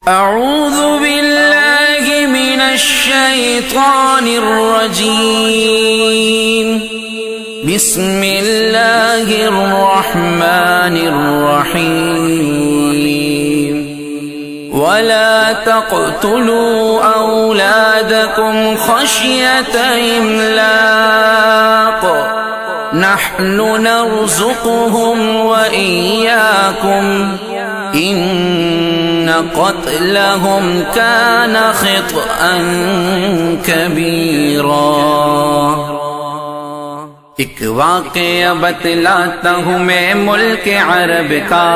اعوذ باللہ من الشیطان الرجیم بسم اللہ الرحمن الرحیم ولا تقتلوا اولادکم خشیۃ املاق نحن نرزقهم وإياكم إن قتلهم كان خطأ كبيرا۔ ایک واقعہ بتلاتا ہوں میں ملک عرب کا،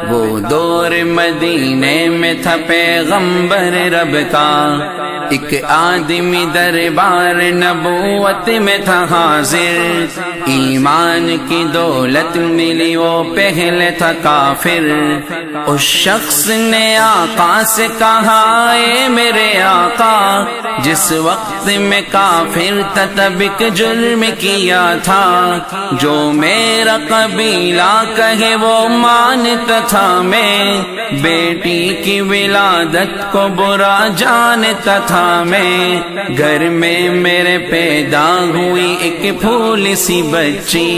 وہ دور مدینے میں تھا پیغمبر رب کا۔ ایک آدمی دربار نبوت میں تھا حاضر، ایمان کی دولت ملی وہ پہلے تھا کافر۔ اس شخص نے آقا سے کہا، اے میرے آقا، جس وقت میں کافر تھا تب ایک جرم کیا تھا، جو میرا قبیلہ کہے وہ مانتا تھا۔ میں بیٹی کی ولادت کو برا جانتا تھا۔ میں گھر میں میرے پیدا ہوئی ایک پھول سی بچی،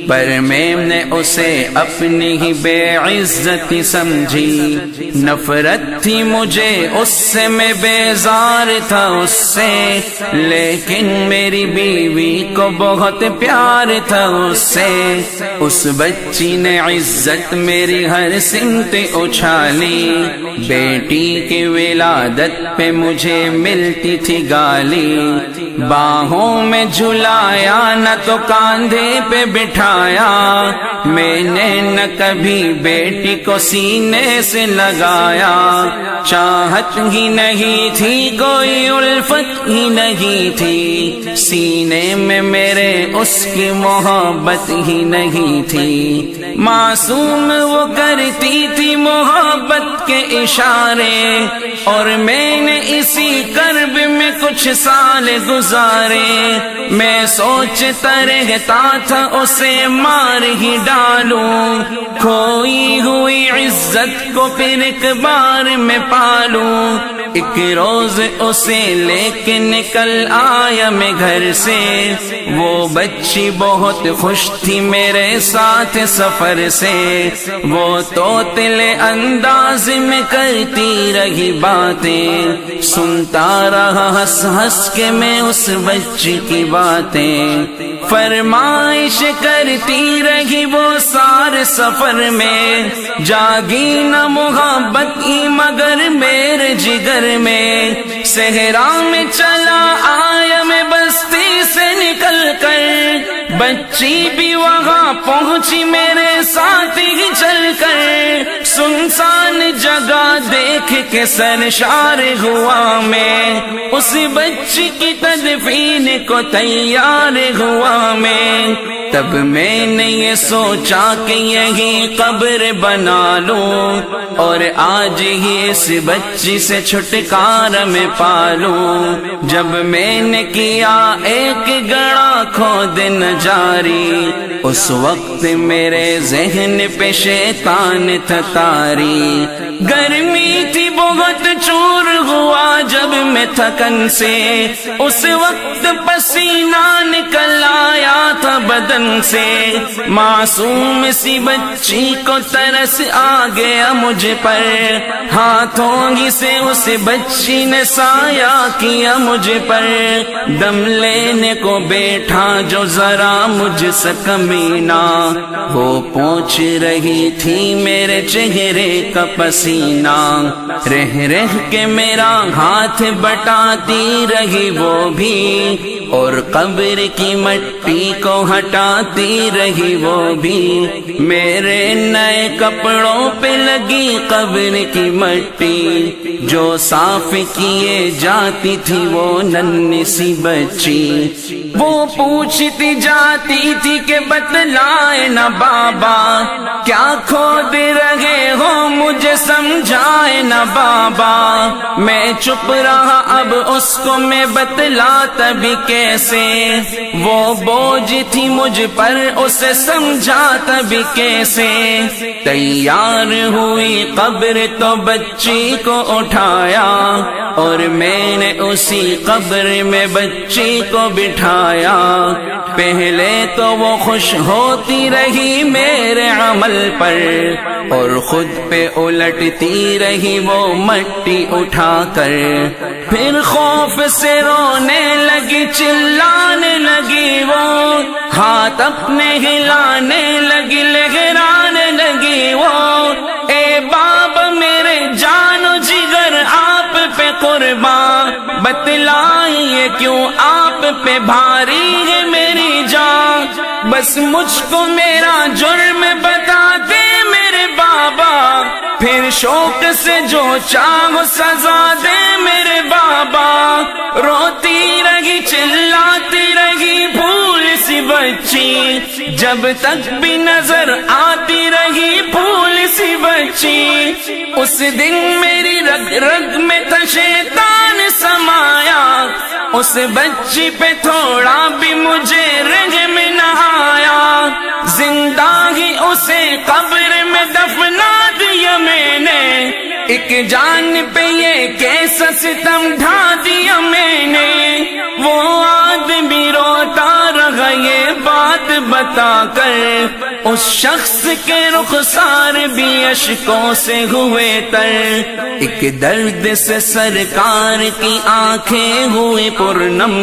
پر میں نے اسے اپنی ہی بے عزتی سمجھی۔ نفرت تھی مجھے اس سے، میں بیزار تھا اس سے، لیکن میری بیوی کو بہت پیار تھا اس سے۔ اس بچی نے عزت میری ہر سمت اچھالی، بیٹی کی ولادت پہ مجھے ملتی تھی گالی۔ باہوں میں جھلایا نہ تو کاندھے پہ بٹھایا، میں نے نہ کبھی بیٹی کو سینے سے لگایا۔ چاہت ہی نہیں تھی، کوئی الفت ہی نہیں تھی، سینے میں میرے اس کی محبت ہی نہیں تھی۔ معصوم وہ کرتی تھی محبت کے اشارے، اور میں نے اسی کرب میں کچھ سال گزارے۔ میں سوچتا رہتا تھا اسے مار ہی ڈالوں، کھوئی ہوئی عزت کو پھر ایک بار میں پالوں۔ ایک روز اسے لے کے نکل آیا میں گھر سے، وہ بچی بہت خوش تھی میرے ساتھ سفر سے۔ وہ طوطلے انداز میں کرتی رہی باتیں، سنتا رہا ہنس ہنس کے میں اس بچی کی باتیں۔ فرمائش کرتی رہی وہ سارے سفر میں، جاگی نہ محبت ہی مگر میرے جگر میں۔ صحرا میں چلا آیا میں بستی سے نکل کر، بچی بھی وہاں پہنچی میرے ساتھ ہی چل کر۔ سنسان جگہ دیکھ کے سرشار ہوا میں، اس بچی کی تدفین کو تیار ہوا میں۔ تب میں نے یہ سوچا کہ یہی قبر بنا لوں، اور آج ہی اس بچی سے چھٹکارا میں پالوں۔ جب میں نے کیا ایک گڑا کھود نہ جاری، اس وقت میرے ذہن پہ شیطان تھا طاری۔ گرمی تھی بہت، چور ہوا جب میں تھکن سے، اس وقت پسینہ نکل آیا تھا بدن سے۔ معصوم سی بچی کو ترس آ گیا مجھ پر، ہاتھوں ہی سے اس بچی نے سایہ کیا مجھ پر۔ دم لینے کو بیٹھا جو ذرا مجھ سے کمینہ، وہ پوچھ رہی تھی میرے چہرے کا پسینہ۔ رہ رہ کے میرا ہاتھ بٹاتی رہی وہ بھی، اور قبر کی مٹی کو ہٹاتی رہی وہ بھی۔ میرے نئے کپڑوں پہ لگی قبر کی مٹی، جو صاف کیے جاتی تھی وہ ننھی سی بچی۔ وہ پوچھتی جاتی تھی کہ بتلائے نہ بابا، کیا کھود رہے ہو مجھے سمجھائے نہ بابا۔ میں چپ رہا، اب اس کو میں بتلاتا بھی کہ کیسے، وہ بوجھ تھی مجھ پر اسے سمجھا تبھی کیسے، تیار ہوئی قبر تو بچی کو اٹھایا، اور میں نے اسی قبر میں بچی کو بٹھایا، پہلے تو وہ خوش ہوتی رہی میرے عمل پر، اور خود پہ الٹتی رہی وہ مٹی اٹھا کر، پھر خوف سے رونے لگی چلانے لگی وہ، ہاتھ اپنے ہلانے لگی لہرانے لگی وہ، اے بابا میرے جان و جگر آپ پہ قربان، بتلائیے کیوں آپ پہ بھاری ہے میری جان، بس مجھ کو میرا جرم بتا دے میرے بابا، پھر شوق سے جو چاہو سزا دے میرے بابا، روتی رہی چلاتی رہی پھول سی بچی، جب تک بھی نظر آتی رہی پھول سی بچی، اس دن میری رگ رگ میں تھا شیطان سمایا، اس بچی پہ تھوڑا بھی مجھے رحم نہ آیا، زندہ ہی اسے قبر میں دفنا دیا میں نے، ایک جان پہ یہ کیسا ستم ڈھا دیا میں نے، وہ آدمی روتا رہا یہ بات بتا کر، اس شخص کے رخسار بھی اشکوں سے ہوئے تر، ایک درد سے سرکار کی آنکھیں ہوئی پرنم،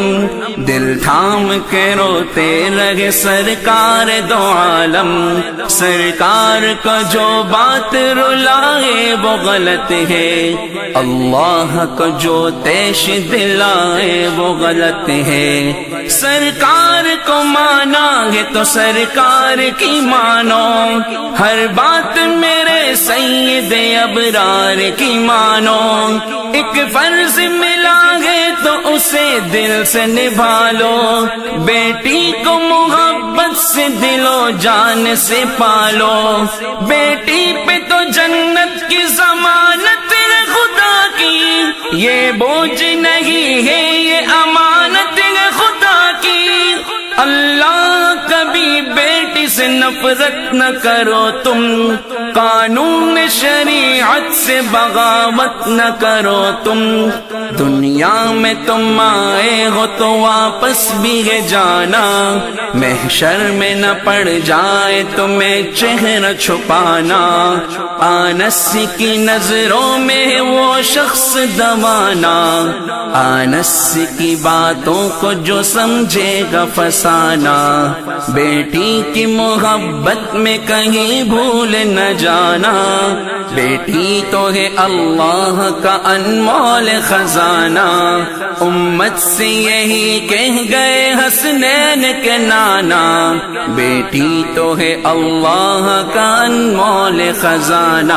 دل تھام کے روتے رہے سرکار دو عالم، سرکار کا جو بات رلائے وہ غلط ہے، اللہ کو جو تیش دلائے وہ غلط ہے، سرکار کو مانا ہے تو سرکار کی مانو، ہر بات میرے سید ابرار کی مانو، ایک فرض ملا ہے تو اسے دل سے نبھا لو، بیٹی کو محبت سے دل و جان سے پالو، بیٹی پہ تو جنت کی ضمانت ہے خدا کی، یہ بوجھ نہیں ہے یہ امانت ہے خدا کی، اللہ کبھی بیٹی سے نفرت نہ کرو تم، قانون شریعت سے بغاوت نہ کرو تم، دنیا میں تم آئے ہو تو واپس بھی ہے جانا، محشر میں نہ پڑ جائے تمہیں چہرہ چھپانا، آنس کی نظروں میں وہ شخص دوانا، آنس کی باتوں کو جو سمجھے گا فسانا، بیٹی کی محبت میں کہیں بھول نہ جانا، بیٹی تو ہے اللہ کا انمول خزانہ، امت سے یہی کہہ گئے حسنین کے نانا، بیٹی تو ہے اللہ کا انمول خزانہ۔